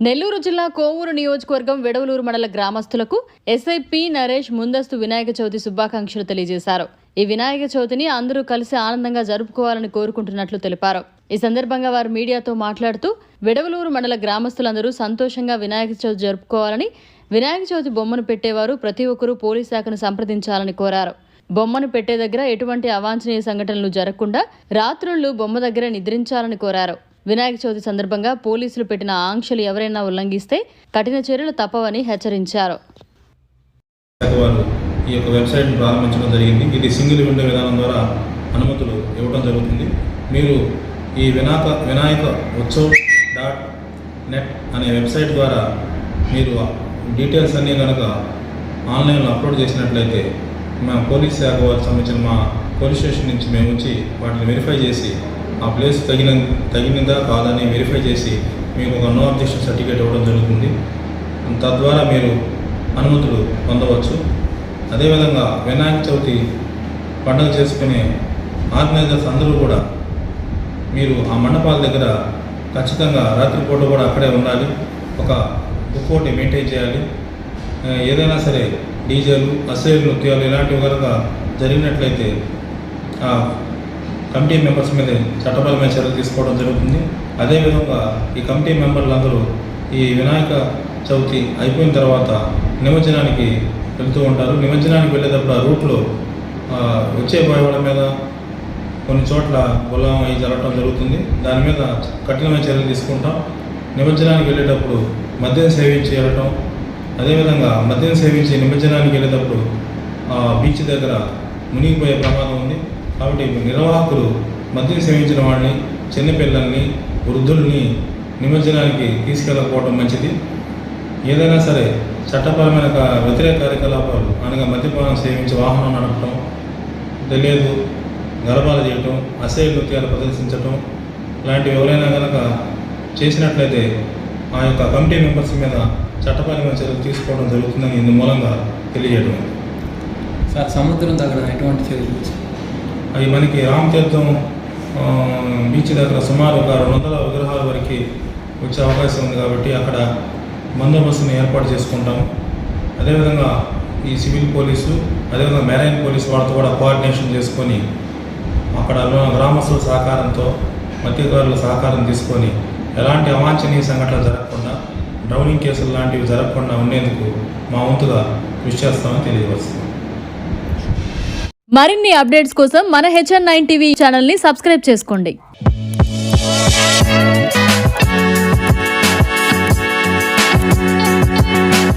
నెల్లూరు జిల్లా కోవూరు నియోజకవర్గం వెడవలూరు మండల గ్రామస్తులకు ఎస్ఐ పి నరేష్ ముందస్తు వినాయక చవితి శుభాకాంక్షలు తెలియజేశారు. ఈ వినాయక చవితిని అందరూ కలిసి ఆనందంగా జరుపుకోవాలని కోరుకుంటున్నట్లు తెలిపారు. ఈ సందర్భంగా వారు మీడియాతో మాట్లాడుతూ వెడవలూరు మండల గ్రామస్తులందరూ సంతోషంగా వినాయక చవితి జరుపుకోవాలని, వినాయక చవితి బొమ్మను పెట్టేవారు ప్రతి ఒక్కరూ పోలీస్ శాఖను సంప్రదించాలని కోరారు. బొమ్మను పెట్టే దగ్గర ఎటువంటి అవాంఛనీయ సంఘటనలు జరగకుండా రాత్రుళ్లు బొమ్మ దగ్గర నిద్రించాలని కోరారు. వినాయక చవితి సందర్భంగా పోలీసులు పెట్టిన ఆంక్షలు ఎవరైనా ఉల్లంఘిస్తే కఠిన చర్యలు తప్పవని హెచ్చరించారు. ఈ యొక్క వెబ్సైట్ను ప్రారంభించడం జరిగింది. ఇది సింగిల్ విండో విధానం ద్వారా అనుమతులు ఇవ్వడం జరుగుతుంది. మీరు ఈ వినాయక ఉత్సవ్ .net అనే వెబ్సైట్ ద్వారా మీరు డీటెయిల్స్ అన్నీ కనుక ఆన్లైన్లో అప్లోడ్ చేసినట్లయితే మా పోలీస్ శాఖ వారికి సంబంధించిన మా పోలీస్ స్టేషన్ నుంచి మేము వచ్చి వాటిని వెరిఫై చేసి ఆ ప్లేస్ తగినదా కాదని వెరిఫై చేసి మీకు ఒక నో అబ్జెక్షన్ సర్టిఫికేట్ ఇవ్వడం జరుగుతుంది. తద్వారా మీరు అనుమతులు పొందవచ్చు. అదేవిధంగా వినాయక చవితి పండుగ చేసుకునే ఆర్గనైజర్స్ అందరూ కూడా మీరు ఆ మండపాల దగ్గర ఖచ్చితంగా రాత్రిపూట కూడా అక్కడే ఉండాలి. ఒక బుక్ ఒకటి మెయింటైన్ చేయాలి. ఏదైనా సరే డీజేలు, అశ్లీల నృత్యాలు ఇలాంటివి కనుక జరిగినట్లయితే కమిటీ మెంబర్స్ మీద చట్టపరమైన చర్యలు తీసుకోవడం జరుగుతుంది. అదేవిధంగా ఈ కమిటీ మెంబర్లందరూ ఈ వినాయక చవితి అయిపోయిన తర్వాత నిమజ్జనానికి వెళ్తూ ఉంటారు. నిమజ్జనానికి వెళ్ళేటప్పుడు ఆ రూట్లో వచ్చే పోయేవాళ్ళ మీద కొన్ని చోట్ల గులాం అయి జరగడం జరుగుతుంది. దాని మీద కఠినమైన చర్యలు తీసుకుంటాం. నిమజ్జనానికి వెళ్ళేటప్పుడు మద్యం సేవించి వెళ్ళటం, అదేవిధంగా మద్యం సేవించి నిమజ్జనానికి వెళ్ళేటప్పుడు బీచ్ దగ్గర మునిగిపోయే ప్రమాదం ఉంది. కాబట్టి నిర్వాహకులు మద్యం సేవించిన వాళ్ళని, చిన్నపిల్లల్ని, వృద్ధుల్ని నిమజ్జనానికి తీసుకెళ్ళకపోవడం మంచిది. ఏదైనా సరే చట్టపరమైన వ్యతిరేక కార్యకలాపాలు అనగా మద్యపానం సేవించి వాహనం నడపడం, తెలియదు గర్భాలు చేయటం, అశ్లీల నృత్యాలు ప్రదర్శించటం ఇలాంటివి ఎవరైనా కనుక చేసినట్లయితే ఆ యొక్క కమిటీ మెంబర్స్ మీద చట్టపరమైన చర్యలు తీసుకోవడం జరుగుతుందని ఇందు మూలంగా తెలియజేయడం. సార్, సముద్రం దగ్గర ఎటువంటి చర్యలు? అవి మనకి రామతీర్థం బీచ్ దగ్గర సుమారు ఒక 200 విగ్రహాల వరకు వచ్చే అవకాశం ఉంది. కాబట్టి అక్కడ బందోబస్తుని ఏర్పాటు చేసుకుంటాము. అదేవిధంగా ఈ సివిల్ పోలీసు, అదేవిధంగా మెరైన్ పోలీసు వాళ్ళతో కూడా కోఆర్డినేషన్ చేసుకొని అక్కడ గ్రామస్తుల సహకారంతో, మత్స్యకారుల సహకారం తీసుకొని ఎలాంటి అవాంఛనీయ సంఘటనలు జరగకుండా, డ్రౌనింగ్ కేసులు లాంటివి జరగకుండా ఉండేందుకు మా వంతుగా కృషి చేస్తామని తెలియవస్తుంది. మరిన్ని అప్డేట్స్ కోసం మన HN9 టీవీ ఛానల్ని సబ్స్క్రైబ్ చేసుకోండి.